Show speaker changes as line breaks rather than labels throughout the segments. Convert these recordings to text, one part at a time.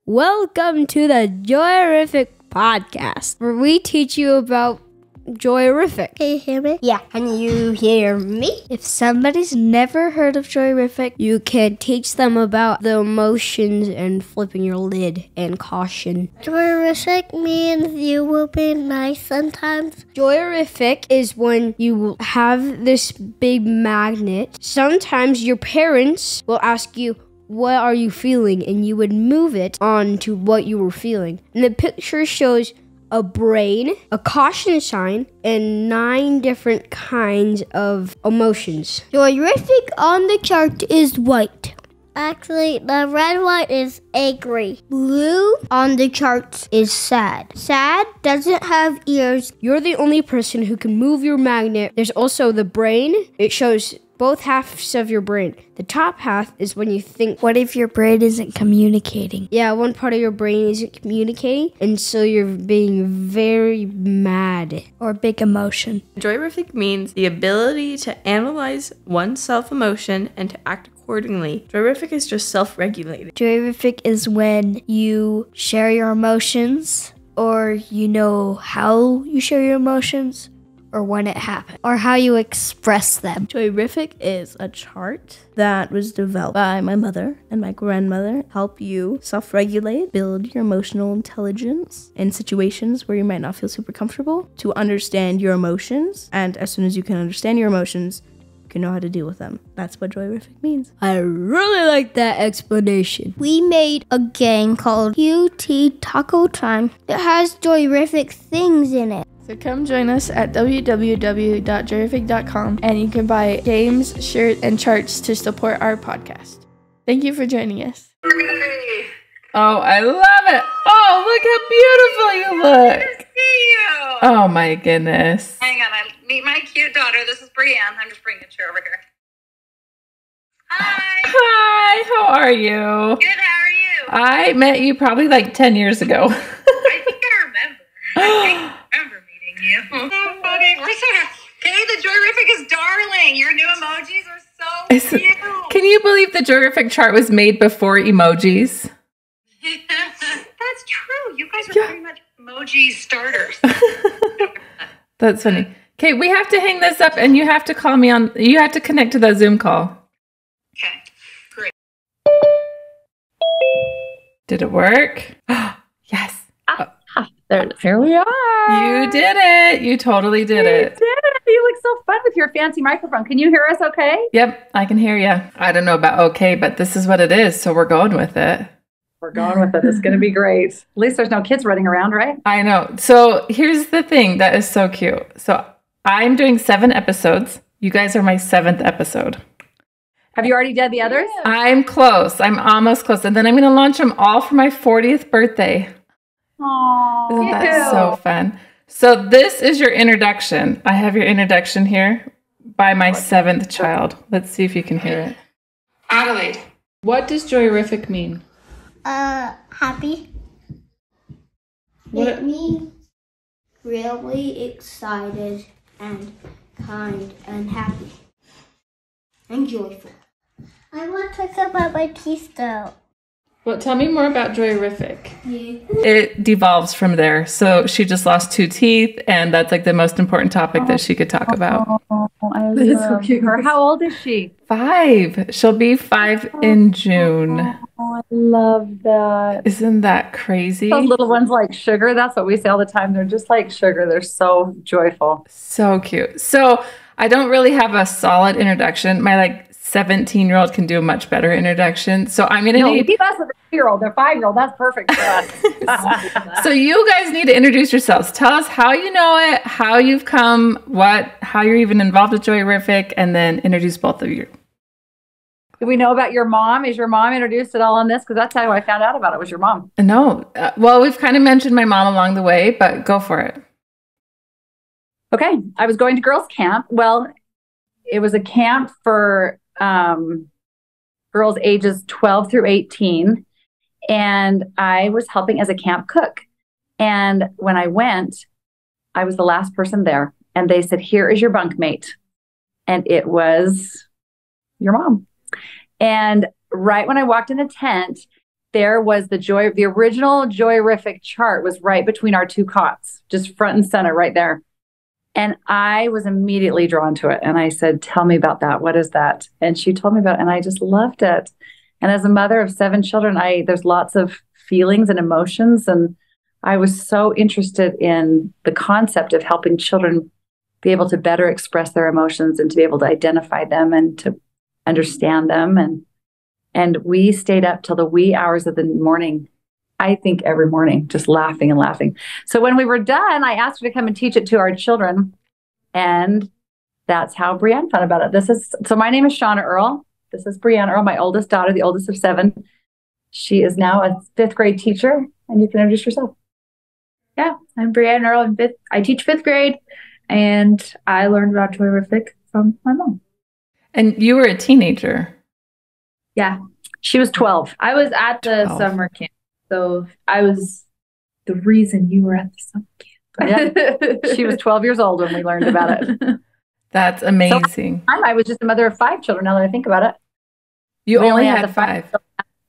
Welcome to the JOYrific podcast, where we teach you about JOYrific.
Can you hear me?
Yeah. Can you hear me?
If somebody's never heard of JOYrific,
You can teach them about the emotions and flipping your lid and caution.
JOYrific means you will be nice sometimes.
JOYrific is when you have this big magnet. Sometimes your parents will ask you, what are you feeling? And you would move it on to what you were feeling. And the picture shows a brain, a caution sign, and 9 different kinds of emotions.
JOYrific on the chart is white. Actually, the red one is angry. Blue on the chart is sad. Sad doesn't have ears.
You're the only person who can move your magnet. There's also the brain. It shows both halves of your brain. The top half is when you think.
What if your brain isn't communicating?
Yeah, one part of your brain isn't communicating, and so you're being very mad.
Or big emotion.
JOYrific means the ability to analyze one's self-emotion and to act accordingly. JOYrific is just self-regulated.
JOYrific is when you share your emotions, or you know how you share your emotions, or when it happened, or how you express them.
JOYrific is a chart that was developed by my mother and my grandmother. Help you self-regulate, build your emotional intelligence in situations where you might not feel super comfortable, to understand your emotions. And as soon as you can understand your emotions, you can know how to deal with them. That's what JOYrific means.
I really like that explanation.
We made a game called QT Taco Time that has JOYrific things in it.
So come join us at www.joyrific.com and you can buy games, shirts, and charts to support our podcast. Thank you for joining us.
Oh, I love it. Oh, look how beautiful you look.
Good to see you.
Oh, my goodness.
Hang on, I meet my cute daughter. This is Brienne. I'm just bringing a chair over here. Hi.
Hi, how are you?
Good, how are you?
I met you probably like 10 years ago.
I think I remember. I remember meeting you. So funny. We're so happy. Okay, the JOYrific is darling. Your new emojis are so cute.
Can you believe the JOYrific chart was made before emojis?
That's true. You guys are pretty much emoji starters.
That's funny. Okay, we have to hang this up and you have to call me on, you have to connect to the Zoom call.
Okay, great.
Did it work? Yes.
Here we are.
You did it. You totally did it.
You did it. You look so fun with your fancy microphone. Can you hear us okay?
Yep, I can hear you. I don't know about okay, but this is what it is, so we're going with it.
We're going with it. It's going to be great. At least there's no kids running around, right?
I know. So here's the thing that is so cute. So I'm doing 7 episodes. You guys are my 7th episode.
Have you already done the others?
I'm close. I'm almost close. And then I'm going to launch them all for my 40th birthday.
Aww.
Isn't that so fun? So this is your introduction. I have your introduction here by my 7th child. Let's see if you can hear it. Adelaide, what does JOYrific mean?
Happy. It means really excited and kind and happy and joyful. I want to talk about my teeth though.
Well, tell me more about JOYrific.
Yeah.
It devolves from there. So she just lost 2 teeth, and that's like the most important topic that she could talk about.
Oh, I love her. How old is she?
5. She'll be 5 in June.
Oh, I love that.
Isn't that crazy?
Those little ones like sugar. That's what we say all the time. They're just like sugar. They're so joyful.
So cute. So I don't really have a solid introduction. My 17-year-old can do a much better introduction. So I'm going to need...
Keep us with a 2-year-old. They're 5-year-old. That's perfect for us.
So you guys need to introduce yourselves. Tell us how you know it, how you've come, how you're even involved with JOYrific, and then introduce both of you.
Do we know about your mom? Is your mom introduced at all on this? Because that's how I found out about it, was your mom.
No. Well, we've kind of mentioned my mom along the way, but go for it.
Okay. I was going to girls' camp. Well, it was a camp for girls ages 12 through 18. And I was helping as a camp cook. And when I went, I was the last person there. And they said, here is your bunkmate. And it was your mom. And right when I walked in the tent, there was the original JOYrific chart was right between our two cots, just front and center right there. And I was immediately drawn to it. And I said, tell me about that. What is that? And she told me about it, and I just loved it. And as a mother of 7 children, there's lots of feelings and emotions. And I was so interested in the concept of helping children be able to better express their emotions and to be able to identify them and to understand them. And we stayed up till the wee hours of the morning, I think every morning, just laughing and laughing. So when we were done, I asked her to come and teach it to our children. And that's how Brienne found about it. So my name is Shauna Earl. This is Brienne Earl, my oldest daughter, the oldest of 7. She is now a 5th grade teacher, and you can introduce yourself.
Yeah, I'm Brienne Earl. I teach 5th grade, and I learned about JOYrific from my mom.
And you were a teenager.
Yeah.
She was 12.
I was at the summer camp. So I was the reason you were at the summer camp.
Yeah. She was 12 years old when we learned about it.
That's amazing.
So I was just a mother of 5 children now that I think about it.
You only had 5.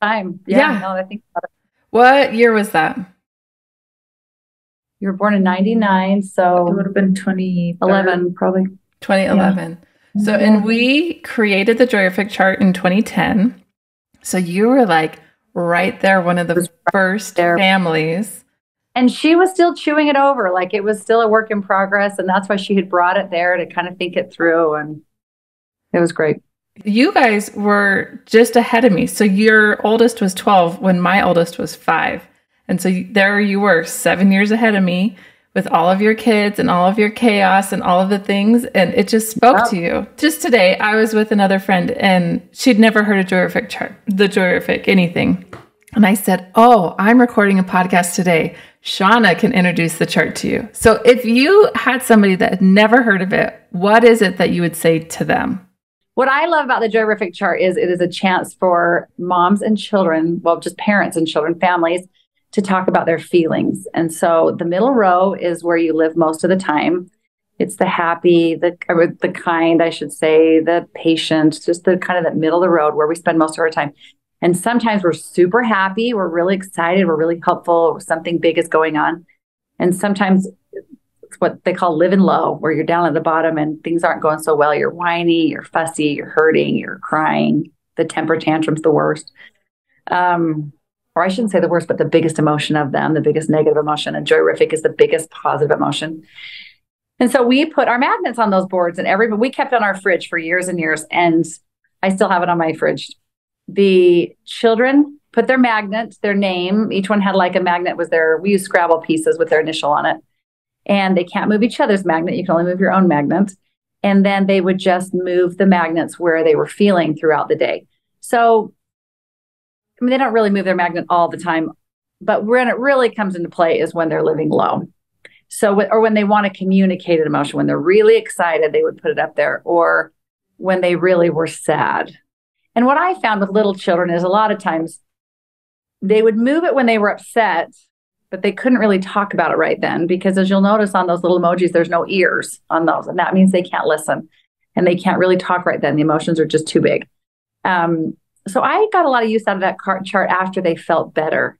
Time. Yeah. Now that I think about it.
What year was that?
You were born in 99, so
it would have been
2011, probably.
2011. Yeah. So, and we created the JOYrific chart in 2010. So you were like right there, one of the first families.
And she was still chewing it over, like it was still a work in progress. And that's why she had brought it there to kind of think it through. And it was great.
You guys were just ahead of me. So your oldest was 12 when my oldest was 5. And so there you were 7 years ahead of me with all of your kids and all of your chaos and all of the things. And it just spoke to you. Just today, I was with another friend and she'd never heard of JOYrific chart, the JOYrific anything. And I said, oh, I'm recording a podcast today. Shauna can introduce the chart to you. So if you had somebody that had never heard of it, what is it that you would say to them?
What I love about the JOYrific chart is it is a chance for moms and children, well, just parents and children, families, to talk about their feelings. And so the middle row is where you live most of the time. It's the happy, the kind, I should say, the patient, just the kind of that middle of the road where we spend most of our time. And sometimes we're super happy. We're really excited. We're really hopeful. Something big is going on. And sometimes it's what they call living low, where you're down at the bottom and things aren't going so well. You're whiny, you're fussy, you're hurting, you're crying. The temper tantrum's the worst. Or I shouldn't say the worst, but the biggest emotion of them, the biggest negative emotion. And JOYrific is the biggest positive emotion. And so we put our magnets on those boards, and we kept it on our fridge for years and years. And I still have it on my fridge. The children put their magnet, their name. Each one had like a magnet we use Scrabble pieces with their initial on it. And they can't move each other's magnet. You can only move your own magnet. And then they would just move the magnets where they were feeling throughout the day. So I mean, they don't really move their magnet all the time, but when it really comes into play is when they're living low. So, or when they want to communicate an emotion, when they're really excited, they would put it up there, or when they really were sad. And what I found with little children is a lot of times they would move it when they were upset, but they couldn't really talk about it right then, because as you'll notice on those little emojis, there's no ears on those. And that means they can't listen and they can't really talk right then. The emotions are just too big. So I got a lot of use out of that chart after they felt better.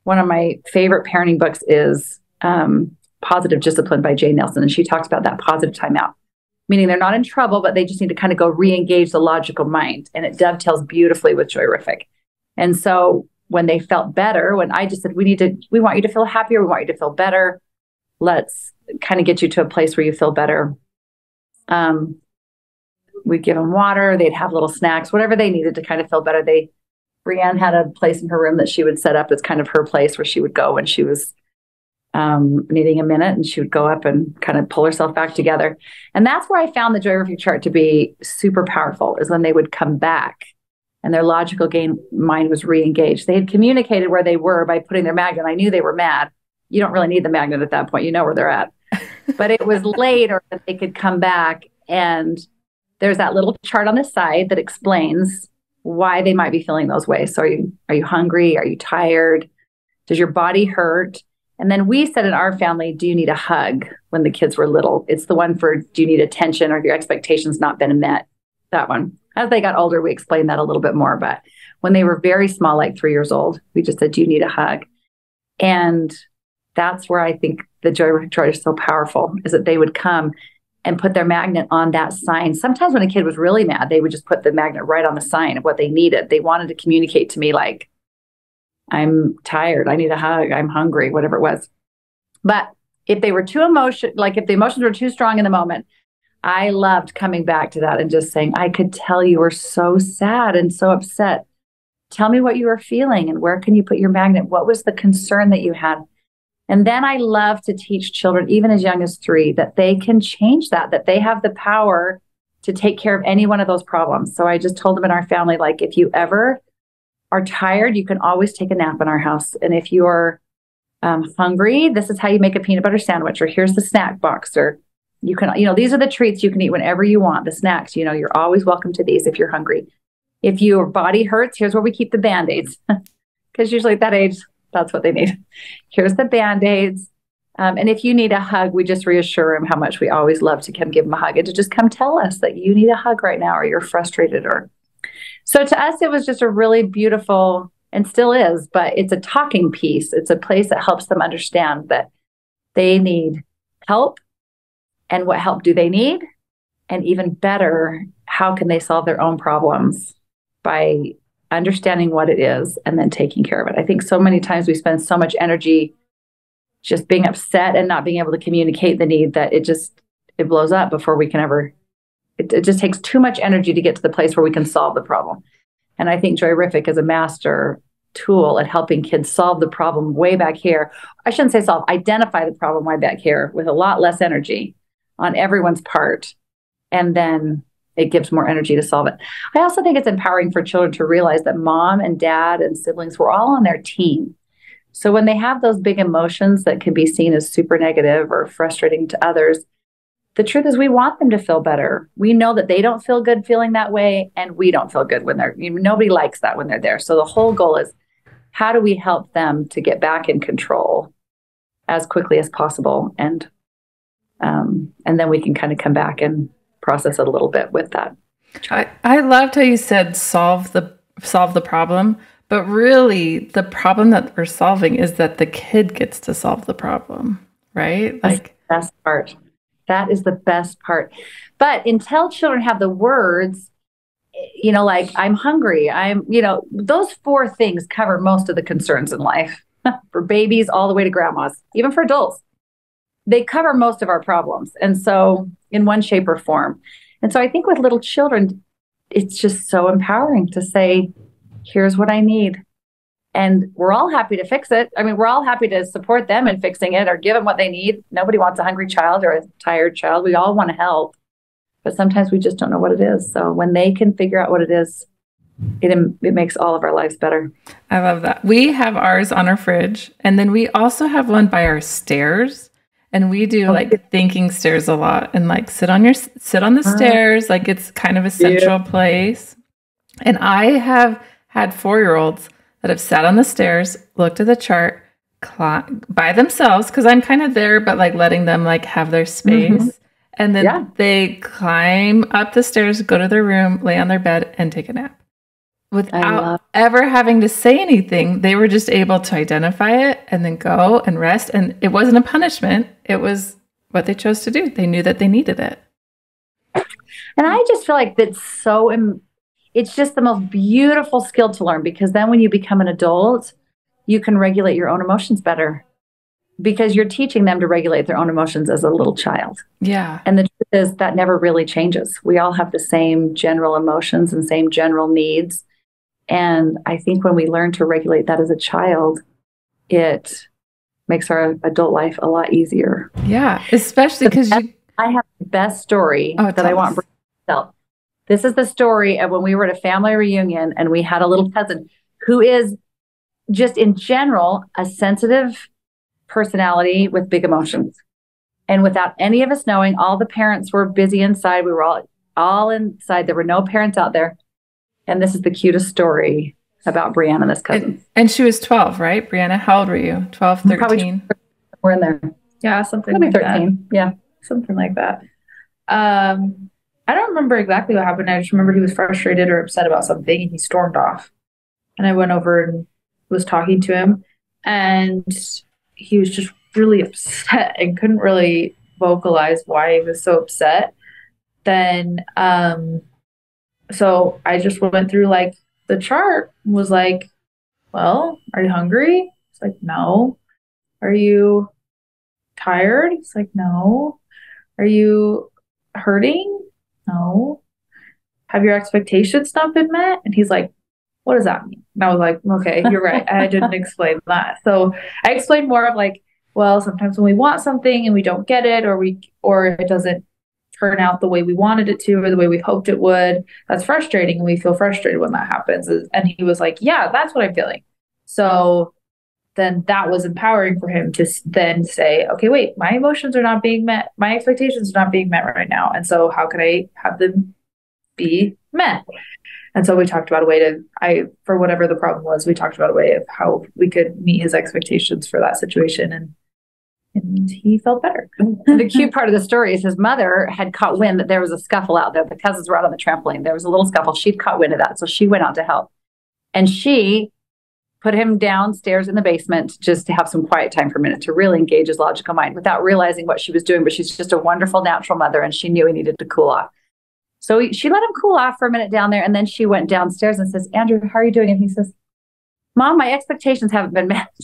One of my favorite parenting books is Positive Discipline by Jay Nelson. And she talks about that positive timeout, meaning they're not in trouble, but they just need to kind of go re-engage the logical mind. And it dovetails beautifully with JOYrific. And so when they felt better, when I just said, we want you to feel happier. We want you to feel better. Let's kind of get you to a place where you feel better. We'd give them water. They'd have little snacks, whatever they needed to kind of feel better. Brienne had a place in her room that she would set up as kind of her place where she would go when she was needing a minute, and she would go up and kind of pull herself back together. And that's where I found the JOYrific chart to be super powerful, is when they would come back and their logical mind was re-engaged. They had communicated where they were by putting their magnet. I knew they were mad. You don't really need the magnet at that point. You know where they're at. But it was later that they could come back, and there's that little chart on the side that explains why they might be feeling those ways. So are you hungry? Are you tired? Does your body hurt? And then we said in our family, do you need a hug when the kids were little? It's the one for, do you need attention, or your expectations not been met? That one. As they got older, we explained that a little bit more. But when they were very small, like 3 years old, we just said, do you need a hug? And that's where I think the JOYrific Chart is so powerful, is that they would come and put their magnet on that sign. Sometimes when a kid was really mad, they would just put the magnet right on the sign of what they needed. They wanted to communicate to me like, I'm tired, I need a hug, I'm hungry, whatever it was. But if they were too if the emotions were too strong in the moment, I loved coming back to that and just saying, I could tell you were so sad and so upset. Tell me what you were feeling and where can you put your magnet? What was the concern that you had? And then I love to teach children, even as young as 3, that they can change that they have the power to take care of any one of those problems. So I just told them in our family, like, if you ever are tired, you can always take a nap in our house. And if you're hungry, this is how you make a peanut butter sandwich, or here's the snack box, or you can, these are the treats you can eat whenever you want, the snacks, you're always welcome to these if you're hungry. If your body hurts, here's where we keep the Band-Aids, because usually at that age, that's what they need. Here's the Band-Aids. And if you need a hug, we just reassure them how much we always love to come give them a hug and to just come tell us that you need a hug right now, or you're frustrated. So to us, it was just a really beautiful, and still is, but it's a talking piece. It's a place that helps them understand that they need help, and what help do they need? And even better, how can they solve their own problems by understanding what it is and then taking care of it. I think so many times we spend so much energy just being upset and not being able to communicate the need that it blows up before we can ever, it just takes too much energy to get to the place where we can solve the problem. And I think JOYrific is a master tool at helping kids solve the problem way back here. I shouldn't say solve, identify the problem way back here with a lot less energy on everyone's part. And then it gives more energy to solve it. I also think it's empowering for children to realize that mom and dad and siblings, we're all on their team. So when they have those big emotions that can be seen as super negative or frustrating to others, the truth is we want them to feel better. We know that they don't feel good feeling that way, and we don't feel good when nobody likes that when they're there. So the whole goal is, how do we help them to get back in control as quickly as possible? And then we can kind of come back and process it a little bit with that.
I loved how you said solve the problem, but really the problem that we're solving is that the kid gets to solve the problem, right?
That's the best part. That is the best part. But until children have the words, like I'm hungry, those 4 things cover most of the concerns in life for babies all the way to grandmas, even for adults. They cover most of our problems. And so in one shape or form. And so I think with little children, it's just so empowering to say, here's what I need. And we're all happy to fix it. I mean, we're all happy to support them in fixing it or give them what they need. Nobody wants a hungry child or a tired child. We all want to help. But sometimes we just don't know what it is. So when they can figure out what it is, it makes all of our lives better.
I love that. We have ours on our fridge. And then we also have one by our stairs. And we do like thinking stairs a lot, and like sit on the stairs. Like it's kind of a central place. And I have had 4-year-olds that have sat on the stairs, looked at the chart by themselves, because I'm kind of there, but like letting them like have their space. Mm-hmm. And then they climb up the stairs, go to their room, lay on their bed, and take a nap. Without ever having to say anything, they were just able to identify it and then go and rest. And it wasn't a punishment. It was what they chose to do. They knew that they needed it.
And I just feel like it's just the most beautiful skill to learn, because then when you become an adult, you can regulate your own emotions better, because you're teaching them to regulate their own emotions as a little child.
Yeah.
And the truth is that never really changes. We all have the same general emotions and same general needs. And I think when we learn to regulate that as a child, it makes our adult life a lot easier.
Yeah, especially because
I have the best story that I want to tell. This is the story of when we were at a family reunion and we had a little cousin who is just in general a sensitive personality with big emotions. And without any of us knowing, all the parents were busy inside. We were all inside. There were no parents out there. And this is the cutest story about Brianna and this cousin.
And she was 12, right? Brianna, how old were you? 12, 13?
We're in there.
Yeah, something
Maybe
like
13.
that.
Yeah.
Something like that. I don't remember exactly what happened. I just remember he was frustrated or upset about something and he stormed off. And I went over and was talking to him, and he was just really upset and couldn't really vocalize why he was so upset. Then, so I just went through like the chart, was like, well, are you hungry? It's like, no. Are you tired? It's like, no. Are you hurting? No. Have your expectations not been met? And he's like, what does that mean? And I was like, okay, you're right. I didn't explain that. So I explained more of like, well, sometimes when we want something and we don't get it, or it doesn't turn out the way we wanted it to, or the way we hoped it would, that's frustrating. And we feel frustrated when that happens. And he was like, yeah, that's what I'm feeling. So then that was empowering for him to then say, okay, wait, my emotions are not being met. My expectations are not being met right now. And so how can I have them be met? And so we talked about a way to, for whatever the problem was, we talked about a way of how we could meet his expectations for that situation. And he felt better.
The cute part of the story is his mother had caught wind that there was a scuffle out there. The cousins were out on the trampoline. There was a little scuffle. She'd caught wind of that. So she went out to help. And she put him downstairs in the basement just to have some quiet time for a minute to really engage his logical mind without realizing what she was doing. But she's just a wonderful natural mother, and she knew he needed to cool off. So she let him cool off for a minute down there. And then she went downstairs and says, Andrew, how are you doing? And he says, Mom, my expectations haven't been met.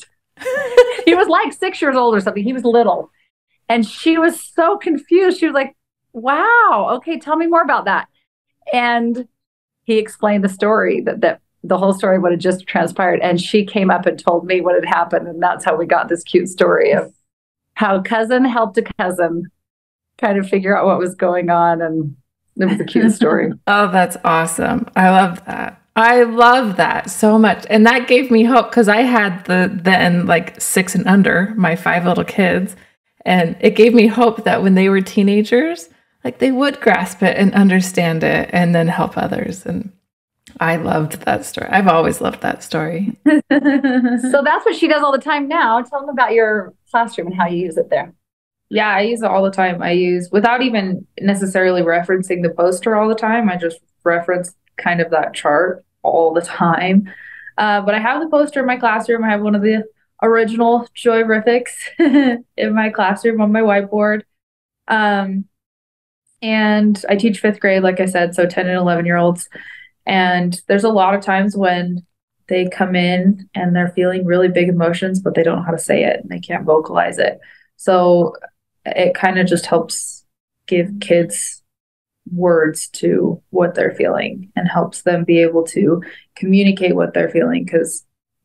He was like 6 years old or something. He was little. And she was so confused. She was like, wow, okay, tell me more about that. And he explained the story, that the whole story, what had just transpired. And she came up and told me what had happened. And that's how we got this cute story of how cousin helped a cousin kind of figure out what was going on. And it was a cute story.
Oh, that's awesome. I love that. I love that so much. And that gave me hope because I had then like 6 and under, my 5 little kids. And it gave me hope that when they were teenagers, like they would grasp it and understand it and then help others. And I loved that story. I've always loved that story.
So that's what she does all the time now. Tell them about your classroom and how you use it there.
Yeah, I use it all the time. I use, without even necessarily referencing the poster all the time, I just reference kind of that chart all the time. But I have the poster in my classroom. I have one of the original JOYrifics in my classroom on my whiteboard. And I teach 5th grade, like I said, so 10 and 11-year-olds. And there's a lot of times when they come in and they're feeling really big emotions, but they don't know how to say it and they can't vocalize it. So it kind of just helps give kids words to what they're feeling and helps them be able to communicate what they're feeling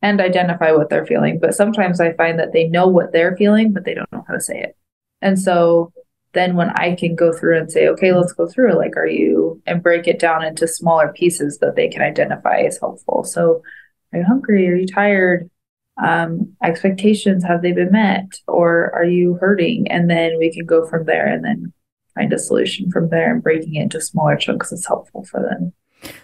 and identify what they're feeling. But sometimes I find that they know what they're feeling, but they don't know how to say it. And so then when I can go through and say, okay, let's go through, like, and break it down into smaller pieces that they can identify as helpful. So are you hungry? Are you tired? Expectations, have they been met? Or are you hurting? And then we can go from there and then find a solution from there, and breaking it into smaller chunks is helpful for them.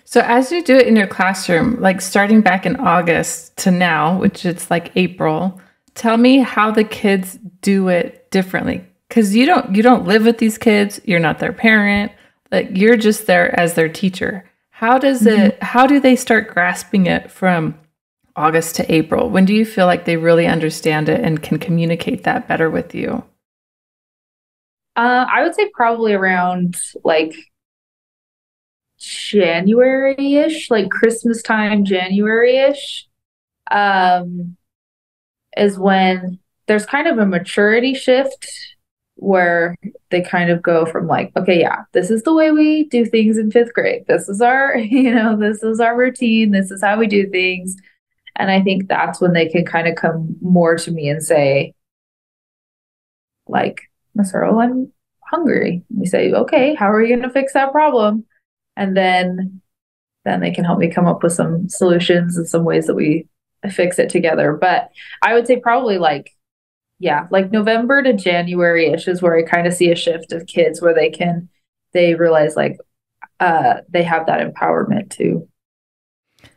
So as you do it in your classroom, like starting back in August to now, which it's like April, tell me how the kids do it differently. Because you don't live with these kids, you're not their parent, like you're just there as their teacher. How do they start grasping it from August to April? When do you feel like they really understand it and can communicate that better with you?
I would say probably around like January-ish, like Christmas time, January-ish, is when there's kind of a maturity shift where they kind of go from like, okay, yeah, this is the way we do things in 5th grade. This is our, this is our routine. This is how we do things. And I think that's when they can kind of come more to me and say, like, Miss Earl, I'm hungry. We say, okay, how are we going to fix that problem? And then they can help me come up with some solutions and some ways that we fix it together. But I would say probably like November to January-ish is where I kind of see a shift of kids where they realize like they have that empowerment to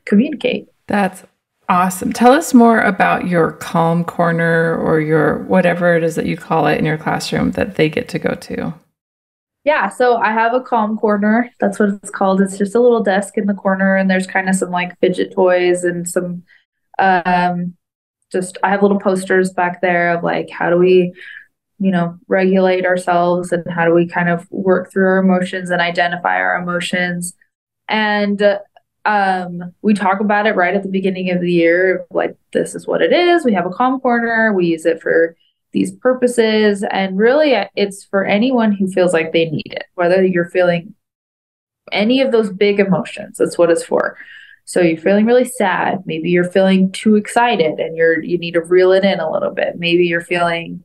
communicate.
That's awesome. Tell us more about your calm corner or your whatever it is that you call it in your classroom that they get to go to.
Yeah, so I have a calm corner. That's what it's called. It's just a little desk in the corner, and there's kind of some like fidget toys and some just I have little posters back there of like how do we, regulate ourselves and how do we kind of work through our emotions and identify our emotions. And we talk about it right at the beginning of the year, like this is what it is. We have a calm corner. We use it for these purposes. And really, it's for anyone who feels like they need it, whether you're feeling any of those big emotions. That's what it's for. So you're feeling really sad. Maybe you're feeling too excited and you need to reel it in a little bit. Maybe you're feeling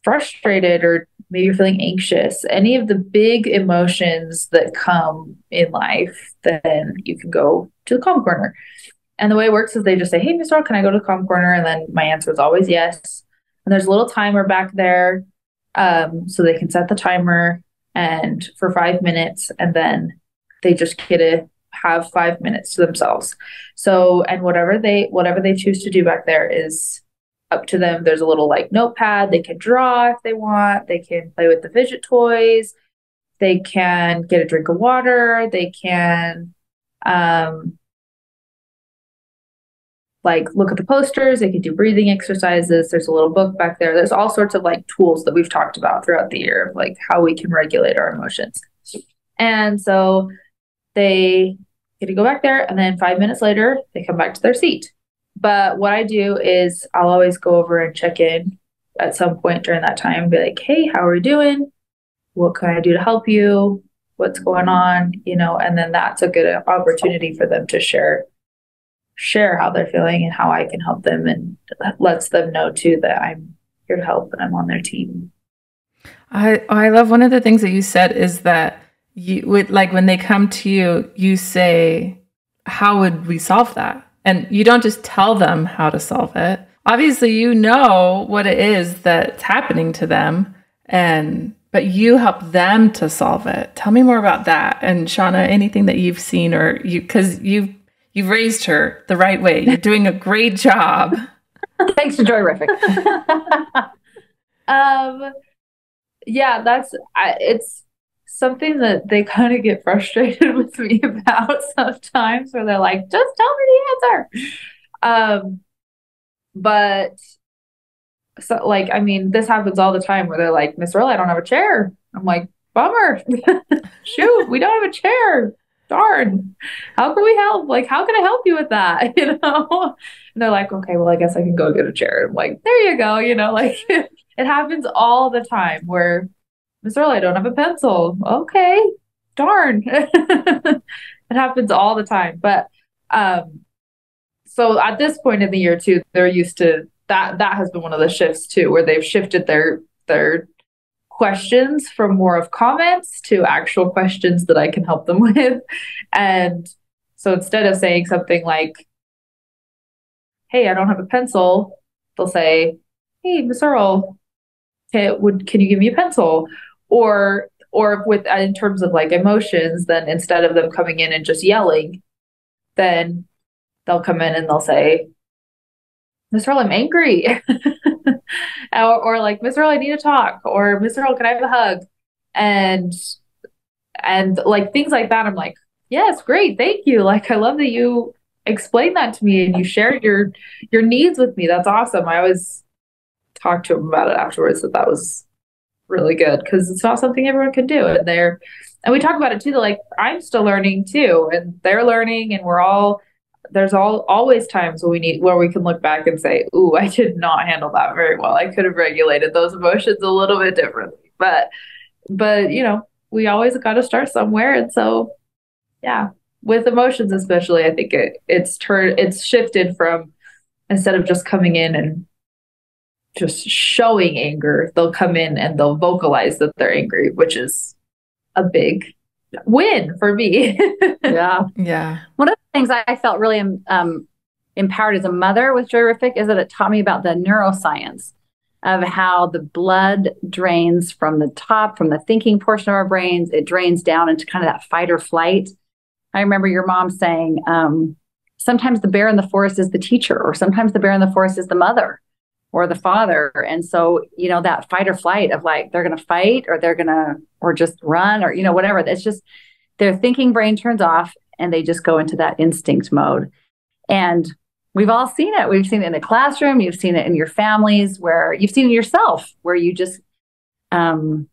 frustrated, or maybe you're feeling anxious. Any of the big emotions that come in life, then you can go to the calm corner. And the way it works is they just say, hey, Miss Earl, can I go to the calm corner? And then my answer is always yes. And there's a little timer back there. So they can set the timer and for 5 minutes, and then they just get to have 5 minutes to themselves. So, and whatever they choose to do back there is up to them. There's a little like notepad. They can draw if they want. They can play with the fidget toys. They can get a drink of water. They can like look at the posters. They can do breathing exercises. There's a little book back there. There's all sorts of like tools that we've talked about throughout the year of like how we can regulate our emotions. And so they get to go back there, and then 5 minutes later, they come back to their seat. But what I do is I'll always go over and check in at some point during that time and be like, hey, how are you doing? What can I do to help you? What's going on? And then that's a good opportunity for them to share how they're feeling and how I can help them, and lets them know too that I'm here to help and I'm on their team.
I love one of the things that you said is that you would, like, when they come to you, you say, how would we solve that? And you don't just tell them how to solve it. Obviously, you know what it is that's happening to them, but you help them to solve it. Tell me more about that. And Shauna, anything that you've seen, or because you've raised her the right way. You're doing a great job.
Thanks to JOYrific.
Yeah, it's something that they kind of get frustrated with me about sometimes, where they're like, just tell me the answer. But so like, I mean, this happens all the time where they're like, Miss Earl, I don't have a chair. I'm like, bummer. Shoot, we don't have a chair. Darn. How can we help? Like, how can I help you with that? And they're like, okay, well, I guess I can go get a chair. I'm like, there you go. Like it happens all the time where, Miss Earl, I don't have a pencil. Okay, darn. It happens all the time. But so at this point in the year too, they're used to that. That has been one of the shifts too, where they've shifted their questions from more of comments to actual questions that I can help them with. And so instead of saying something like, hey, I don't have a pencil, they'll say, hey, Miss Earl, can you give me a pencil? Or with in terms of like emotions, then instead of them coming in and just yelling, then they'll come in and they'll say, Miss Earl, I'm angry. or like, Miss Earl, I need to talk. Or Miss Earl, can I have a hug? And like things like that. I'm like, yes, great, thank you. Like, I love that you explained that to me and you shared your needs with me. That's awesome. I always talk to them about it afterwards, that was really good, because it's not something everyone can do. And we talk about it too, that like, I'm still learning too, and they're learning, and there's always times where we can look back and say, ooh, I did not handle that very well. I could have regulated those emotions a little bit differently. But we always got to start somewhere. And so, yeah, with emotions especially, I think it's shifted from, instead of just coming in and just showing anger, they'll come in and they'll vocalize that they're angry, which is a big win for me.
Yeah. One of the things I felt really empowered as a mother with JOYrific is that it taught me about the neuroscience of how the blood drains from the top, from the thinking portion of our brains. It drains down into kind of that fight or flight. I remember your mom saying, sometimes the bear in the forest is the teacher, or sometimes the bear in the forest is the mother. or the father. And so, that fight or flight of like, they're going to fight or or just run or, whatever. It's just their thinking brain turns off and they just go into that instinct mode. And we've all seen it. We've seen it in the classroom. You've seen it in your families, where you've seen it yourself, where you just, Jane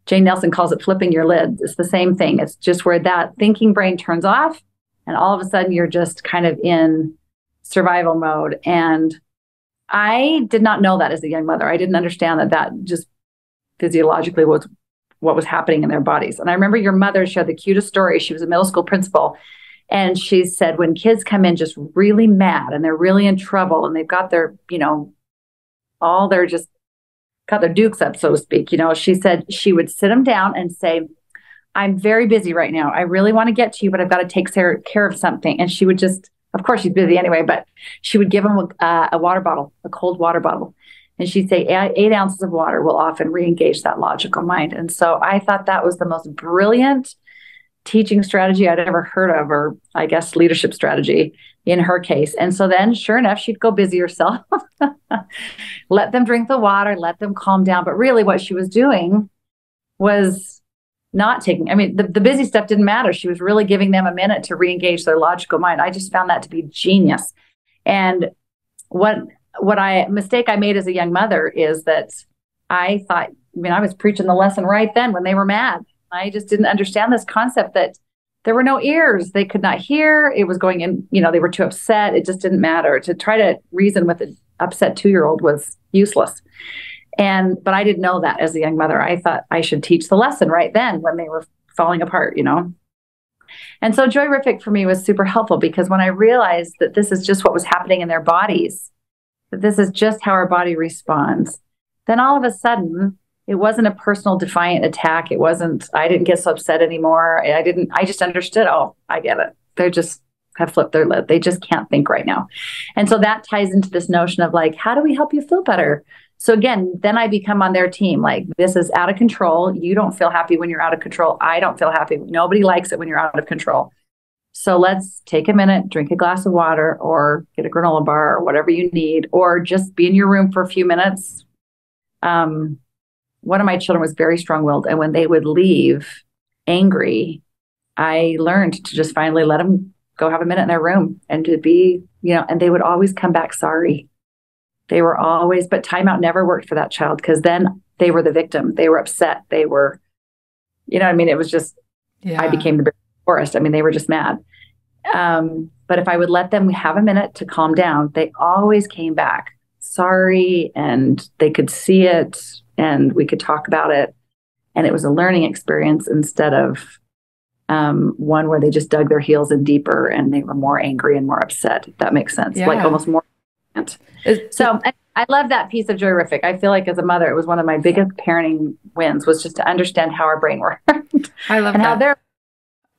Nelson calls it flipping your lid. It's the same thing. It's just where that thinking brain turns off and all of a sudden you're just kind of in survival mode. And I did not know that as a young mother. I didn't understand that just physiologically was what was happening in their bodies. And I remember your mother shared the cutest story. She was a middle school principal. And she said, when kids come in just really mad and they're really in trouble and they've got their, they're just got their dukes up, so to speak. She said she would sit them down and say, I'm very busy right now. I really want to get to you, but I've got to take care of something. And she would just, of course, she's busy anyway, but she would give them a water bottle, a cold water bottle. And she'd say 8 ounces of water will often re-engage that logical mind. And so I thought that was the most brilliant teaching strategy I'd ever heard of, or I guess leadership strategy in her case. And so then sure enough, she'd go busy herself, let them drink the water, let them calm down. But really what she was doing was not taking, the busy stuff didn't matter. She was really giving them a minute to re-engage their logical mind. I just found that to be genius. And mistake I made as a young mother is that I thought, I was preaching the lesson right then when they were mad. I just didn't understand this concept that there were no ears. They could not hear. It was going in, they were too upset. It just didn't matter. To try to reason with an upset 2-year-old was useless. But I didn't know that as a young mother. I thought I should teach the lesson right then when they were falling apart, And so JOYrific for me was super helpful, because when I realized that this is just what was happening in their bodies, that this is just how our body responds, then all of a sudden, it wasn't a personal defiant attack. I didn't get so upset anymore. I just understood, oh, I get it. They just have flipped their lid. They just can't think right now. And so that ties into this notion of like, how do we help you feel better? So again, then I become on their team. Like, this is out of control. You don't feel happy when you're out of control. I don't feel happy. Nobody likes it when you're out of control. So let's take a minute, drink a glass of water, or get a granola bar, or whatever you need, or just be in your room for a few minutes. One of my children was very strong-willed, and when they would leave angry, I learned to just finally let them go have a minute in their room and to be, and they would always come back sorry. They were always, but timeout never worked for that child, because then they were the victim. They were upset. They were, it was just, I became the forest. They were just mad. But if I would let them have a minute to calm down, they always came back sorry, and they could see it, and we could talk about it. And it was a learning experience instead of one where they just dug their heels in deeper and they were more angry and more upset. If that makes sense. Like almost more. So I love that piece of JOYrific. I feel like as a mother, it was one of my biggest parenting wins, was just to understand how our brain works.
I love
and
that.
How they're.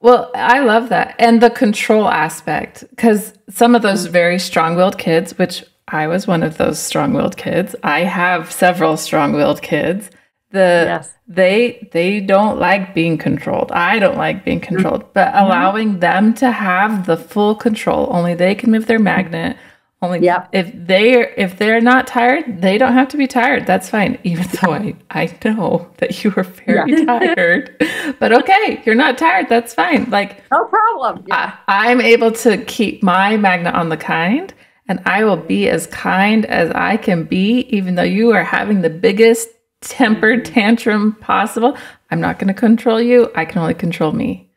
Well, I love that. And the control aspect, because some of those very strong-willed kids, which I was one of those strong-willed kids. I have several strong-willed kids. They don't like being controlled. I don't like being controlled, but allowing them to have the full control. Only they can move their magnet. Only if they're not tired, they don't have to be tired. That's fine. Even though I know that you were very tired, but okay, you're not tired. That's fine. Like,
no problem. Yeah.
I'm able to keep my magnet on the kind, and I will be as kind as I can be, even though you are having the biggest temper tantrum possible. I'm not going to control you. I can only control me.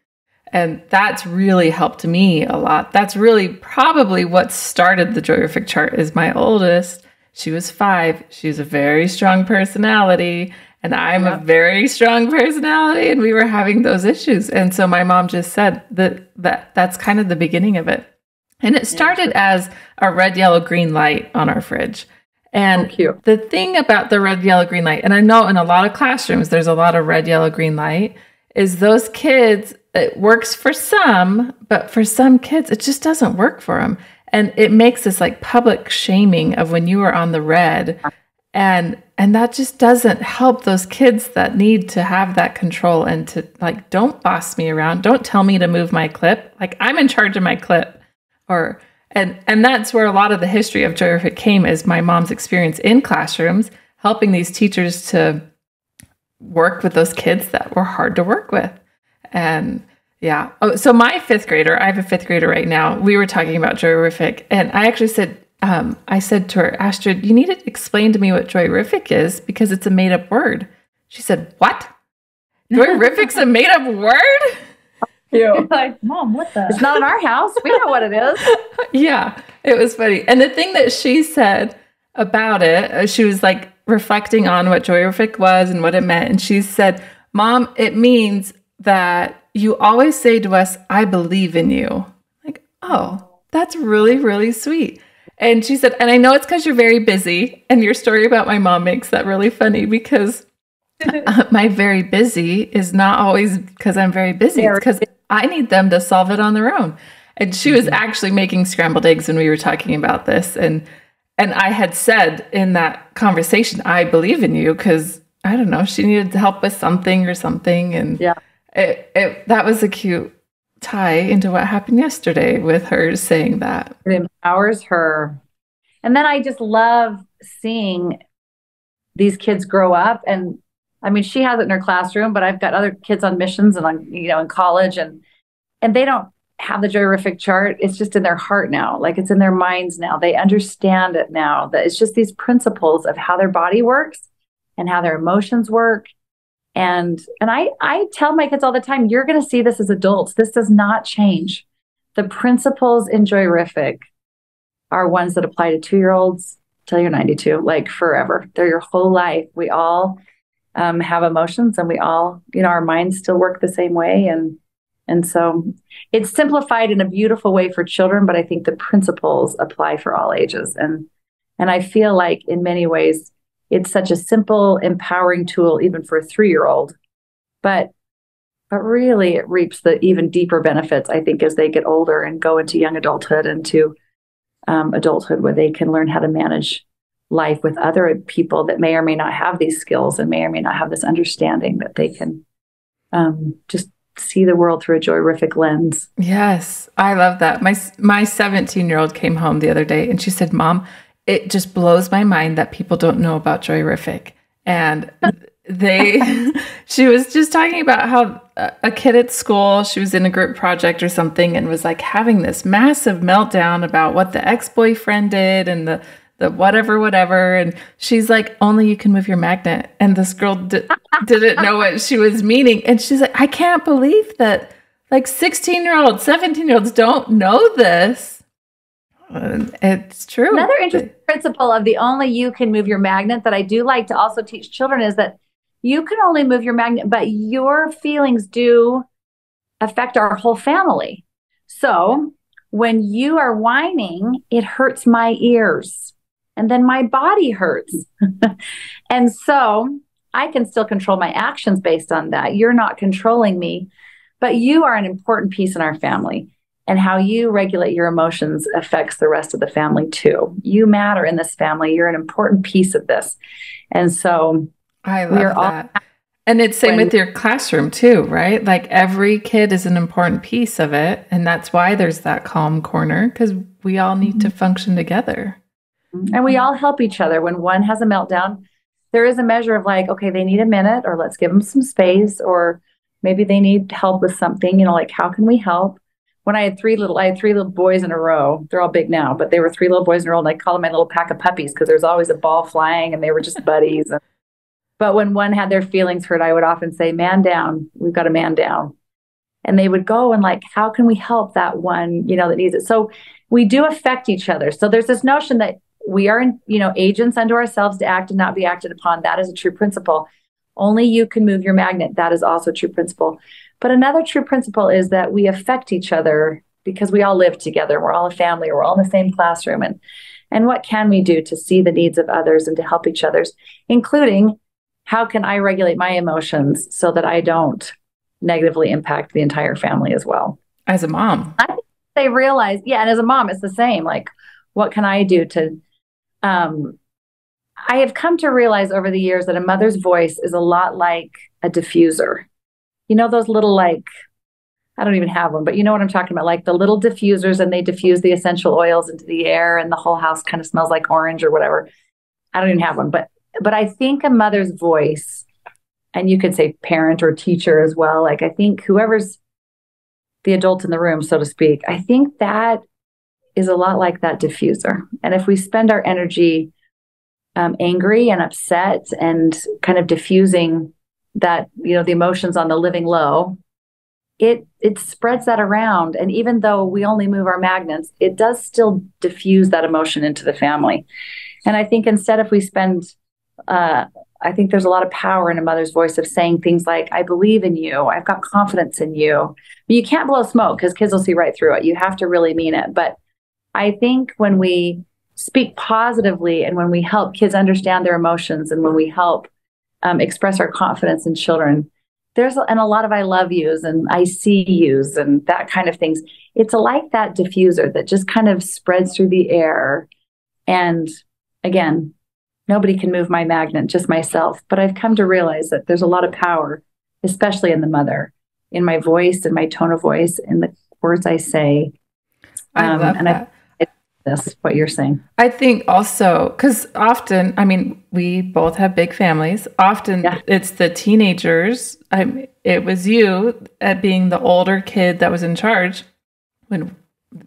And that's really helped me a lot. That's really probably what started the JOYrific Chart. Is my oldest. She was 5. She's a very strong personality, and I'm a very strong personality, and we were having those issues. And so my mom just said that's kind of the beginning of it. And it started as a red, yellow, green light on our fridge. And the thing about the red, yellow, green light, and I know in a lot of classrooms, there's a lot of red, yellow, green light, is those kids, it works for some, but for some kids, it just doesn't work for them. And it makes this like public shaming of when you are on the red. And that just doesn't help those kids that need to have that control and to like, don't boss me around. Don't tell me to move my clip. Like, I'm in charge of my clip. And that's where a lot of the history of JOYrific came, is my mom's experience in classrooms, helping these teachers to work with those kids that were hard to work with. And yeah. Oh, so my fifth grader, I have a fifth grader right now. We were talking about JOYrific, and I actually said, I said to her, Astrid, you need to explain to me what JOYrific is, because it's a made up word. She said, what? JOYrific's a made up word?
You're like, Mom, what the? It's not in our house. We know what it is.
Yeah, it was funny. And the thing that she said about it, she was like reflecting on what JOYrific was and what it meant. And she said, Mom, it means that you always say to us, I believe in you. Like, oh, that's really, really sweet. And she said, and I know it's because you're very busy. And your story about my mom makes that really funny, because my very busy is not always because I'm very busy. It's because I need them to solve it on their own. And she was actually making scrambled eggs when we were talking about this. And I had said in that conversation, I believe in you, because I don't know, she needed help with something or something. And
yeah,
that was a cute tie into what happened yesterday with her saying that.
It empowers her. And then I just love seeing these kids grow up. And I mean, she has it in her classroom, but I've got other kids on missions and on, in college, and they don't have the JOYrific chart. It's just in their heart now. Like, it's in their minds now. They understand it now, that it's just these principles of how their body works and how their emotions work. And I tell my kids all the time, you're going to see this as adults. This does not change. The principles in JOYrific are ones that apply to 2-year-olds till you're 92, like forever. They're your whole life. We all have emotions, and we all, our minds still work the same way. And so it's simplified in a beautiful way for children, but I think the principles apply for all ages. And I feel like in many ways, it's such a simple, empowering tool, even for a 3-year-old, but really it reaps the even deeper benefits, I think, as they get older and go into young adulthood and to adulthood, where they can learn how to manage life with other people that may or may not have these skills and may or may not have this understanding, that they can just see the world through a JOYrific lens.
Yes, I love that. My 17-year-old came home the other day and she said, Mom, it just blows my mind that people don't know about JOYrific. And she was just talking about how a kid at school, she was in a group project or something, and was like having this massive meltdown about what the ex-boyfriend did and the whatever. And she's like, only you can move your magnet. And this girl didn't know what she was meaning. And she's like, I can't believe that like 16-year-olds, 17-year-olds don't know this. It's true.
Another interesting principle of the only you can move your magnet that I do like to also teach children is that you can only move your magnet, but your feelings do affect our whole family. So when you are whining, it hurts my ears, and then my body hurts. And so I can still control my actions based on that. You're not controlling me, but you are an important piece in our family. And how you regulate your emotions affects the rest of the family too. You matter in this family. You're an important piece of this. And so
I love that. And it's same with your classroom too, right? Like every kid is an important piece of it. And that's why there's that calm corner, because we all need to function together.
And we all help each other. When one has a meltdown, there is a measure of like, okay, they need a minute, or let's give them some space, or maybe they need help with something, like how can we help? When I had three little boys in a row. They're all big now, but they were 3 little boys in a row, and I call them my little pack of puppies, because there's always a ball flying and they were just buddies. But when one had their feelings hurt, I would often say, man down, we've got a man down. And they would go and like, how can we help that one, that needs it? So we do affect each other. So there's this notion that we are, agents unto ourselves to act and not be acted upon. That is a true principle. Only you can move your magnet. That is also a true principle. But another true principle is that we affect each other because we all live together. We're all a family. We're all in the same classroom. And what can we do to see the needs of others and to help each other's, including how can I regulate my emotions so that I don't negatively impact the entire family as well?
As a mom.
I think they realize, and as a mom, it's the same. Like, what can I do to, I have come to realize over the years that a mother's voice is a lot like a diffuser. Those little like I don't even have one, but you know what I'm talking about, like the little diffusers, and they diffuse the essential oils into the air and the whole house kind of smells like orange or whatever. I don't even have one, but I think a mother's voice, and you could say parent or teacher as well. Like, I think whoever's the adult in the room, so to speak, I think that is a lot like that diffuser. And if we spend our energy angry and upset and kind of diffusing that, the emotions on the living low, it spreads that around. And even though we only move our magnets, it does still diffuse that emotion into the family. And I think instead, if we spend, I think there's a lot of power in a mother's voice of saying things like, I believe in you. I've got confidence in you. But you can't blow smoke because kids will see right through it. You have to really mean it. But I think when we speak positively and when we help kids understand their emotions and when we help express our confidence in children, and a lot of I love yous and I see yous and that kind of things. It's like that diffuser that just kind of spreads through the air. And again, nobody can move my magnet, just myself. But I've come to realize that there's a lot of power, especially in the mother, in my voice and my tone of voice, in the words I say.
I love that.
That's what you're saying.
I think also, because often, I mean, we both have big families. Often it's the teenagers. It was you at being the older kid that was in charge when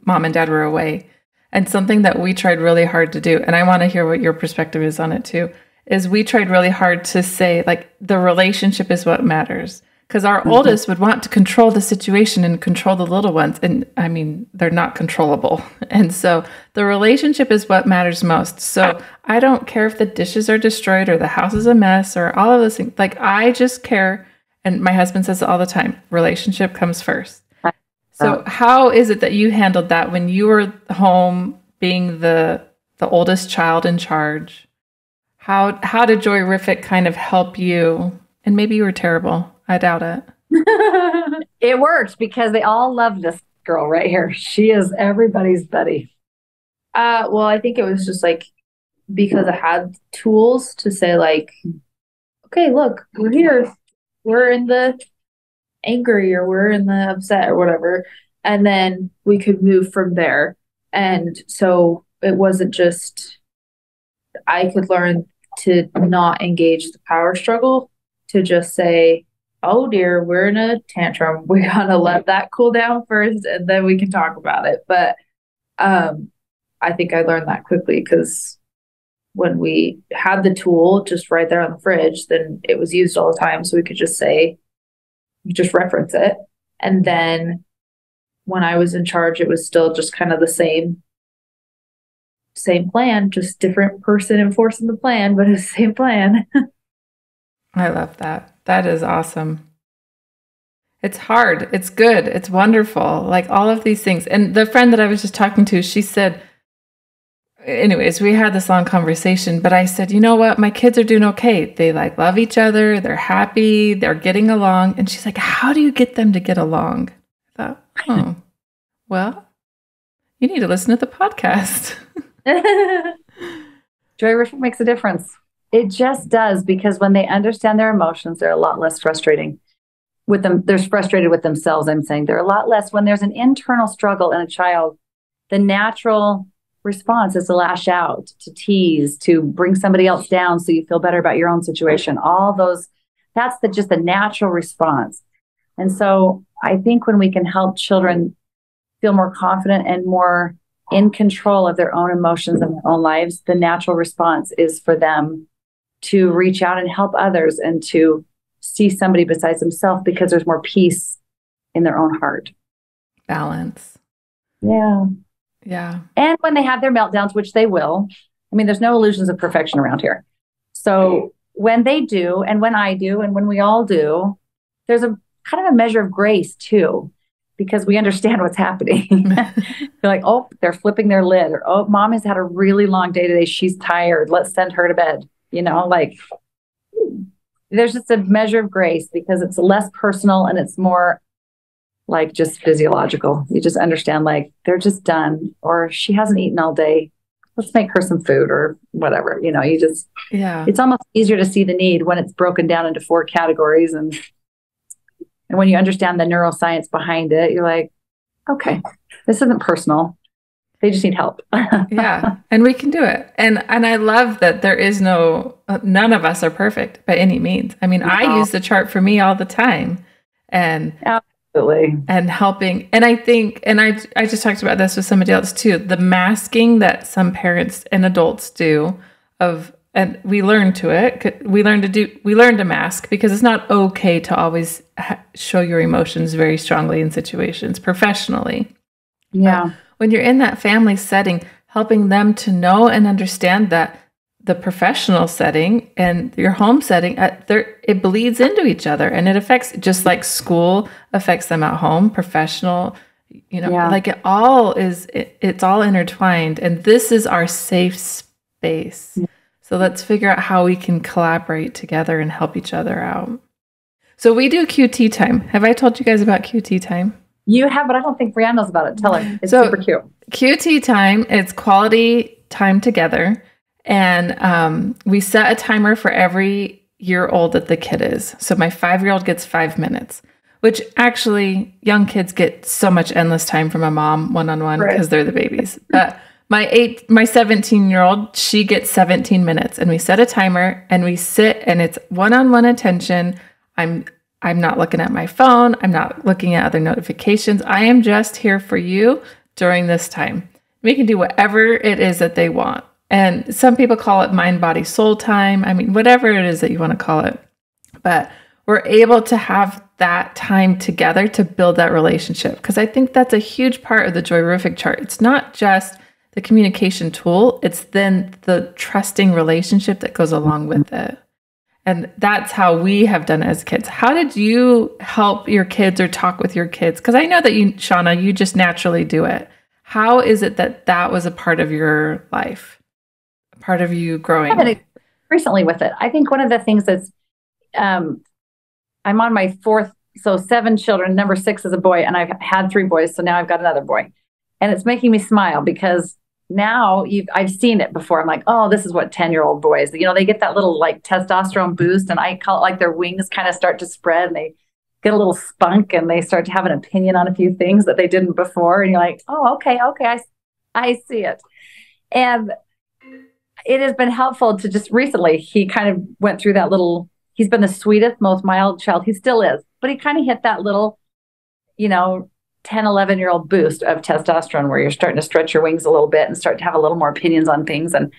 mom and dad were away. And something that we tried really hard to do, and I want to hear what your perspective is on it too, is we tried really hard to say, like, the relationship is what matters. Because our oldest would want to control the situation and control the little ones. And I mean, they're not controllable. And so the relationship is what matters most. So I don't care if the dishes are destroyed or the house is a mess or all of those things. Like, I just care. And my husband says it all the time, relationship comes first. So how is it that you handled that when you were home being the oldest child in charge? How did JOYrific kind of help you? And maybe you were terrible. I doubt it.
It worked because they all love this girl right here. She is everybody's buddy.
Well, I think it was just like because I had tools to say like, okay, look, we're here. We're in the angry or we're in the upset or whatever. And then we could move from there. And so it wasn't just, I could learn to not engage the power struggle, to just say, oh dear, we're in a tantrum. We gotta let that cool down first and then we can talk about it. But I think I learned that quickly because when we had the tool just right there on the fridge, then it was used all the time. So we could just say, just reference it. And then when I was in charge, it was still just kind of the same plan, just different person enforcing the plan, but it's the same plan.
I love that. That is awesome. It's hard. It's good. It's wonderful. Like all of these things. And the friend that I was just talking to, she said, anyways, we had this long conversation, but I said, you know what? My kids are doing okay. They like love each other. They're happy. They're getting along. And she's like, how do you get them to get along? I thought, oh, well, you need to listen to the podcast.
JOYrific makes a difference. It just does, because when they understand their emotions, they're a lot less frustrating with them. They're frustrated with themselves. I'm saying they're a lot less when there's an internal struggle in a child. The natural response is to lash out, to tease, to bring somebody else down so you feel better about your own situation. All those, that's just the natural response. And so I think when we can help children feel more confident and more in control of their own emotions and their own lives, the natural response is for them to reach out and help others and to see somebody besides themselves, because there's more peace in their own heart.
Balance.
Yeah.
Yeah.
And when they have their meltdowns, which they will, I mean, there's no illusions of perfection around here. So when they do, and when I do, and when we all do, there's a kind of a measure of grace too, because we understand what's happening. You're like, oh, they're flipping their lid, or, oh, mom has had a really long day today. She's tired. Let's send her to bed. You know, like there's just a measure of grace because it's less personal and it's more like just physiological. You just understand, like, they're just done, or she hasn't eaten all day. Let's make her some food or whatever. You know, you just, it's almost easier to see the need when it's broken down into 4 categories. And And when you understand the neuroscience behind it, you're like, okay, this isn't personal. They just need help.
Yeah. And we can do it. And I love that there is none of us are perfect by any means. I mean, I use the chart for me all the time, and
absolutely.
And helping. And I think, and I just talked about this with somebody else too, the masking that some parents and adults do and we learn we learn to mask, because it's not okay to always show your emotions very strongly in situations professionally.
Yeah.
But when you're in that family setting, helping them to know and understand that the professional setting and your home setting, it bleeds into each other, and it affects, just like school affects them at home, professional, like it's all intertwined, and this is our safe space. Yeah. So let's figure out how we can collaborate together and help each other out. So we do QT time. Have I told you guys about QT time?
You have, but I don't think Brianne knows about it. Tell her. It's super cute.
QT time, it's quality time together. And we set a timer for every year old that the kid is. So my 5-year-old gets 5 minutes, which actually young kids get so much endless time from a mom one-on-one because they're the babies. My 17-year-old, she gets 17 minutes, and we set a timer and we sit, and it's one-on-one attention. I'm not looking at my phone. I'm not looking at other notifications. I am just here for you during this time. We can do whatever it is that they want. And some people call it mind, body, soul time. I mean, whatever it is that you want to call it. But we're able to have that time together to build that relationship, because I think that's a huge part of the JOYrific chart. It's not just the communication tool, it's then the trusting relationship that goes along with it. And that's how we have done it as kids. How did you help your kids or talk with your kids? Because I know that you, Shauna, you just naturally do it. How is it that was a part of your life, a part of you growing?
I've been recently with it. I think one of the things that's, I'm on my 4th, so 7 children, number 6 is a boy, and I've had 3 boys, so now I've got another boy. And it's making me smile, because now I've seen it before. I'm like, oh, this is what 10-year-old boys, they get that little like testosterone boost, and I call it like their wings kind of start to spread, and they get a little spunk, and they start to have an opinion on a few things that they didn't before. And you're like, oh, okay, I see it. And it has been helpful to just recently, he kind of went through that little, he's been the sweetest, most mild child. He still is, but he kind of hit that little, 10, 11-year-old boost of testosterone, where you're starting to stretch your wings a little bit and start to have a little more opinions on things. And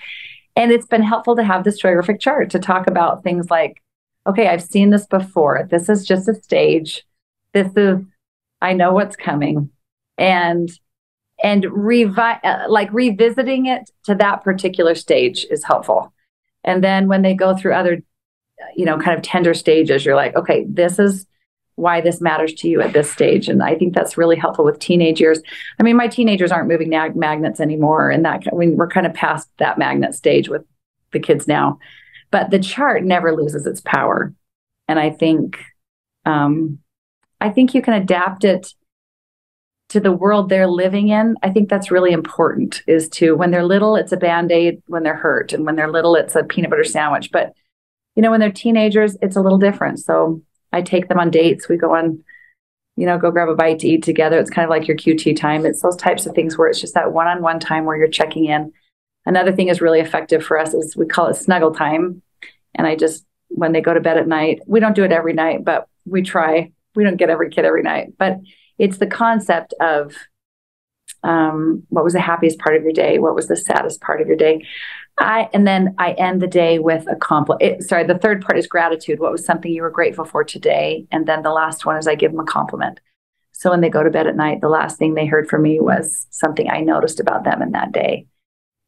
it's been helpful to have this JOYrific chart to talk about things like, okay, I've seen this before. This is just a stage. I know what's coming. And revisiting it to that particular stage is helpful. And then when they go through other, kind of tender stages, you're like, okay, this is why this matters to you at this stage. And I think that's really helpful with teenage years. I mean, my teenagers aren't moving magnets anymore, and we're kind of past that magnet stage with the kids now. But the chart never loses its power. And I think you can adapt it to the world they're living in. I think that's really important, is to, when they're little, it's a Band-Aid when they're hurt. And when they're little, it's a peanut butter sandwich. But, when they're teenagers, it's a little different. So I take them on dates. We go on, go grab a bite to eat together. It's kind of like your QT time. It's those types of things where it's just that one-on-one time where you're checking in. Another thing is really effective for us is we call it snuggle time. And when they go to bed at night, we don't do it every night, but we try. We don't get every kid every night, but it's the concept of what was the happiest part of your day? What was the saddest part of your day? And then I end the day with a compliment. The third part is gratitude. What was something you were grateful for today? And then the last one is I give them a compliment. So when they go to bed at night, the last thing they heard from me was something I noticed about them in that day.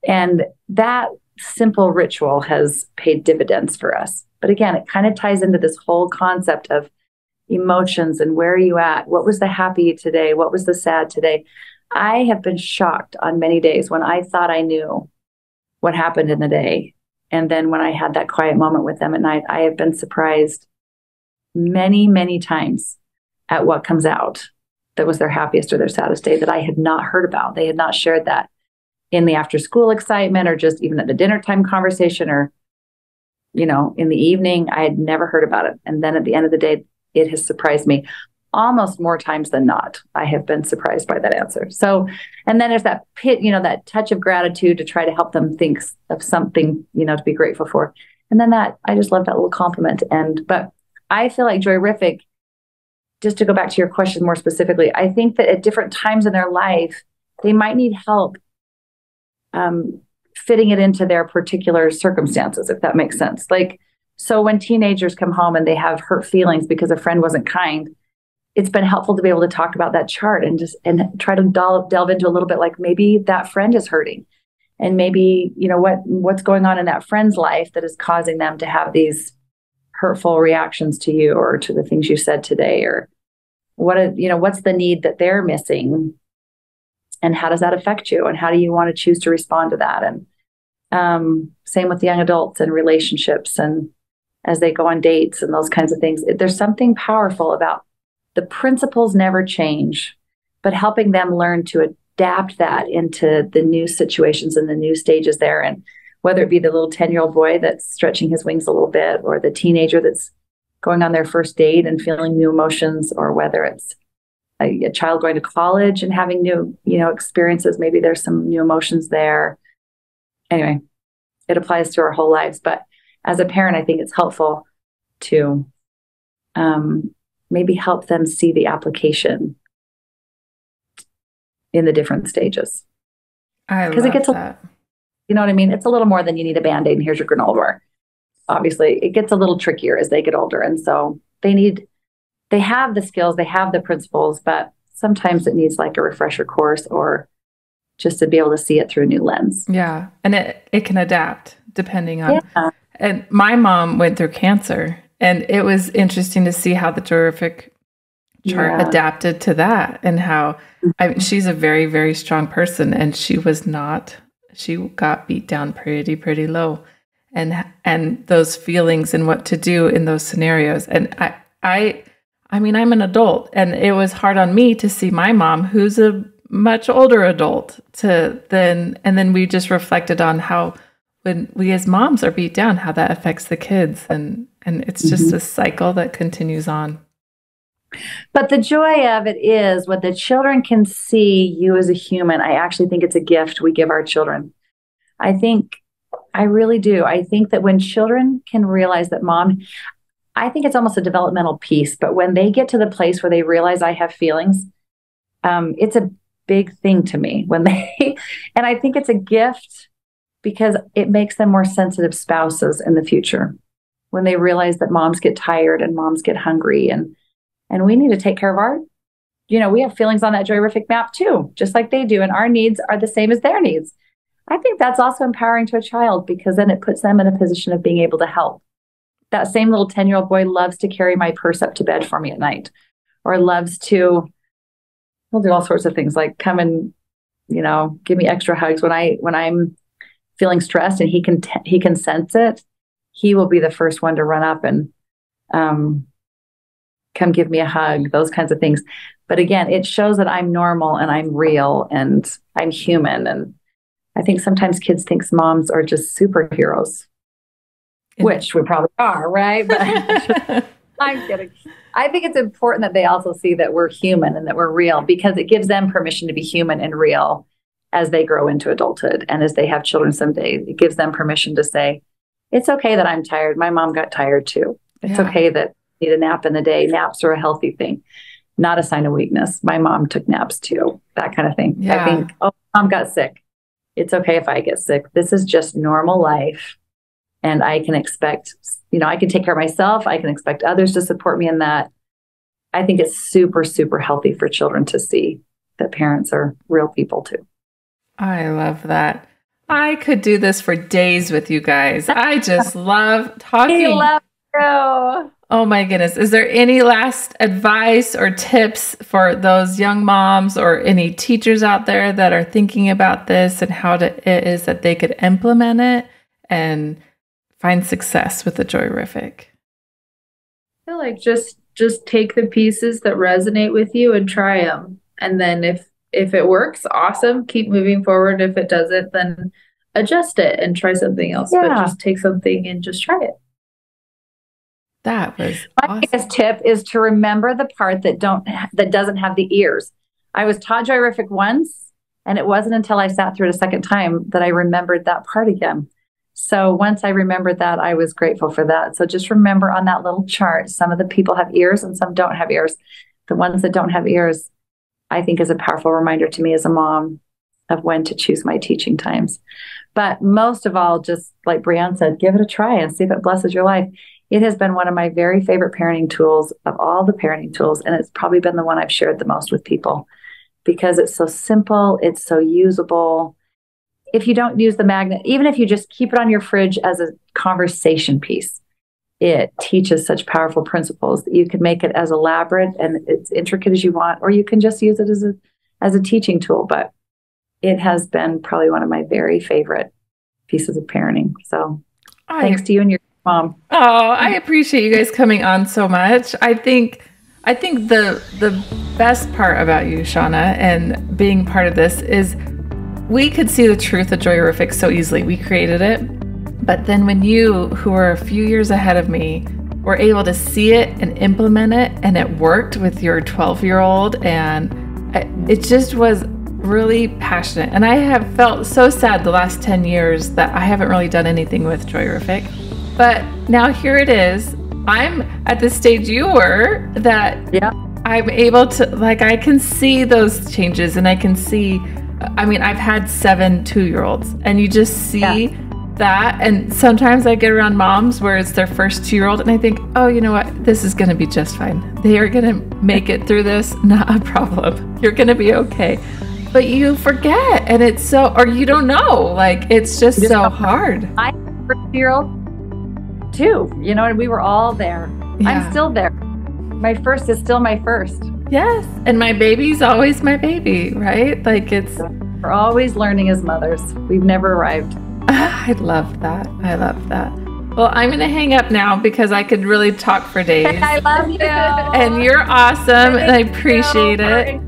And that simple ritual has paid dividends for us. But again, it kind of ties into this whole concept of emotions and where are you at? What was the happy today? What was the sad today? I have been shocked on many days when I thought I knew what happened in the day. And then when I had that quiet moment with them at night, I have been surprised many, many times at what comes out that was their happiest or their saddest day that I had not heard about. They had not shared that in the after school excitement, or just even at the dinner time conversation, or, in the evening. I had never heard about it. And then at the end of the day, it has surprised me. almost more times than not, I have been surprised by that answer. So, and then there's that that touch of gratitude to try to help them think of something, to be grateful for. And then I just love that little compliment. But I feel like JOYrific, just to go back to your question more specifically, I think that at different times in their life, they might need help fitting it into their particular circumstances, if that makes sense. Like, so when teenagers come home and they have hurt feelings because a friend wasn't kind, it's been helpful to be able to talk about that chart and try to delve into a little bit, like maybe that friend is hurting, and maybe, what's going on in that friend's life that is causing them to have these hurtful reactions to you or to the things you said today, or what's the need that they're missing, and how does that affect you, and how do you want to choose to respond to that? And same with young adults and relationships, and as they go on dates and those kinds of things. There's something powerful about the principles never change, but helping them learn to adapt that into the new situations and the new stages there. And whether it be the little 10-year-old boy that's stretching his wings a little bit, or the teenager that's going on their first date and feeling new emotions, or whether it's a child going to college and having new, experiences, maybe there's some new emotions there. Anyway, it applies to our whole lives. But as a parent, I think it's helpful to maybe help them see the application in the different stages. Because it gets you know what I mean? It's a little more than you need a Band-Aid and here's your granola bar. Obviously, it gets a little trickier as they get older. And so they have the skills, they have the principles, but sometimes it needs like a refresher course, or just to be able to see it through a new lens.
Yeah. And it can adapt depending on. Yeah. And my mom went through cancer, and it was interesting to see how the JOYrific chart adapted to that, and how she's a very, very strong person, and she got beat down pretty low, and those feelings and what to do in those scenarios. And I mean, I'm an adult, and it was hard on me to see my mom, who's a much older adult, and then we just reflected on how when we as moms are beat down, how that affects the kids. And it's just a cycle that continues on.
But the joy of it is when the children can see you as a human. I actually think it's a gift we give our children. I really do. I think that when children can realize that I think it's almost a developmental piece, but when they get to the place where they realize I have feelings, it's a big thing to me and I think it's a gift because it makes them more sensitive spouses in the future, when they realize that moms get tired and moms get hungry, and we need to take care of we have feelings on that JOYrific map too, just like they do. And our needs are the same as their needs. I think that's also empowering to a child, because then it puts them in a position of being able to help. That same little 10-year-old boy loves to carry my purse up to bed for me at night, or he'll do all sorts of things, like come and, give me extra hugs when I'm feeling stressed, and he can sense it. He will be the first one to run up and come give me a hug, those kinds of things. But again, it shows that I'm normal and I'm real and I'm human. And I think sometimes kids think moms are just superheroes, which we probably are, right? But I'm kidding. I think it's important that they also see that we're human and that we're real, because it gives them permission to be human and real as they grow into adulthood. And as they have children someday, it gives them permission to say, it's okay that I'm tired. My mom got tired too. It's okay that I need a nap in the day. Naps are a healthy thing, not a sign of weakness. My mom took naps too, that kind of thing. Yeah. I think, mom got sick. It's okay if I get sick. This is just normal life. And I can expect, I can take care of myself. I can expect others to support me in that. I think it's super, super healthy for children to see that parents are real people too.
I love that. I could do this for days with you guys. I just love talking.
I love you.
Oh my goodness. Is there any last advice or tips for those young moms or any teachers out there that are thinking about this and how it is that they could implement it and find success with the JOYrific?
I feel like just take the pieces that resonate with you and try them. And then if it works, awesome, keep moving forward. If it doesn't, then adjust it and try something else. Yeah. But just take something and just try it.
That was
My
awesome.
biggest tip is to remember the part that doesn't have the ears. I was taught JOYrific once, and it wasn't until I sat through it a second time that I remembered that part again. So once I remembered that, I was grateful for that. So just remember on that little chart, some of the people have ears and some don't have ears. The ones that don't have ears, I think, is a powerful reminder to me as a mom of when to choose my teaching times. But most of all, just like Brianne said, give it a try and see if it blesses your life. It has been one of my very favorite parenting tools of all the parenting tools. And it's probably been the one I've shared the most with people because it's so simple. It's so usable. If you don't use the magnet, even if you just keep it on your fridge as a conversation piece, it teaches such powerful principles that you can make it as elaborate and as intricate as you want, or you can just use it as a teaching tool. But it has been probably one of my very favorite pieces of parenting. So thanks to you and your mom.
Oh, I appreciate you guys coming on so much. I think the best part about you, Shauna, and being part of this is we could see the truth of JOYrific so easily. We created it. But then when you, who are a few years ahead of me, were able to see it and implement it, and it worked with your 12-year-old, and it just was really passionate. And I have felt so sad the last 10 years that I haven't really done anything with JOYrific. But now here it is. I'm at the stage you were that I'm able to, like, I can see those changes, and I can see, I mean, I've had 7 2-year-olds, and you just see that. And sometimes I get around moms where it's their first 2-year-old, and I think, oh, you know what? This is going to be just fine. They are going to make it through this. Not a problem. You're going to be okay. But you forget, and it's so, or you don't know, like, it's just so hard.
I have a 1-year-old too, you know, and we were all there. I'm still there. My first is still my first.
Yes. And my baby's always my baby, right? Like, it's,
we're always learning as mothers. We've never arrived.
I love that. I love that. Well, I'm going to hang up now because I could really talk for days.
I love you.
And you're awesome, and I appreciate it.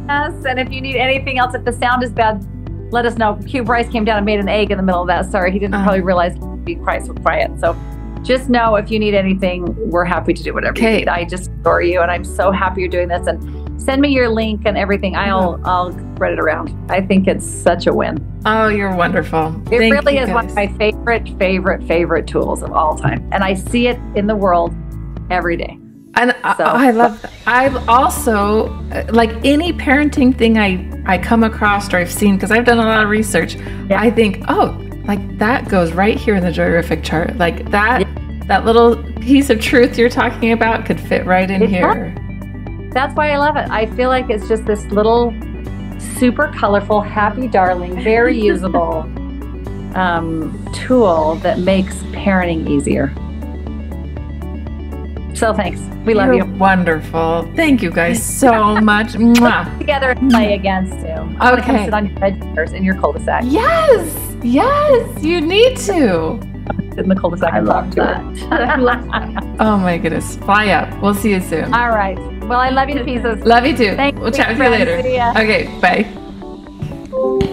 Yes, and if you need anything else, if the sound is bad, let us know. Q Bryce came down and made an egg in the middle of that. Sorry, he didn't probably realize it would be quite so quiet. So just know if you need anything, we're happy to do whatever you need. I just adore you, and I'm so happy you're doing this. And send me your link and everything. I'll spread it around. I think it's such a win.
Oh, you're wonderful.
It really is one of my favorite tools of all time. And I see it in the world every day.
And so, I love that. I've also, like any parenting thing I come across or I've seen, because I've done a lot of research, I think, oh, like that goes right here in the JOYrific chart. Like that little piece of truth you're talking about could fit right in here.
That's why I love it. I feel like it's just this little super colorful, happy darling, very usable tool that makes parenting easier. So thanks. We love you.
Wonderful. Thank you guys so much. Mwah.
Together and play again soon. I want to come sit on your bed chairs in your cul-de-sac.
Yes. Yes. You need to.
Sit in the cul-de-sac and talk to her.
I love that.
Oh my goodness. Fly up. We'll see you soon.
All right. Well, I love you to pieces.
Love you too.
Thanks.
We'll chat with you later.
See ya.
Okay. Bye.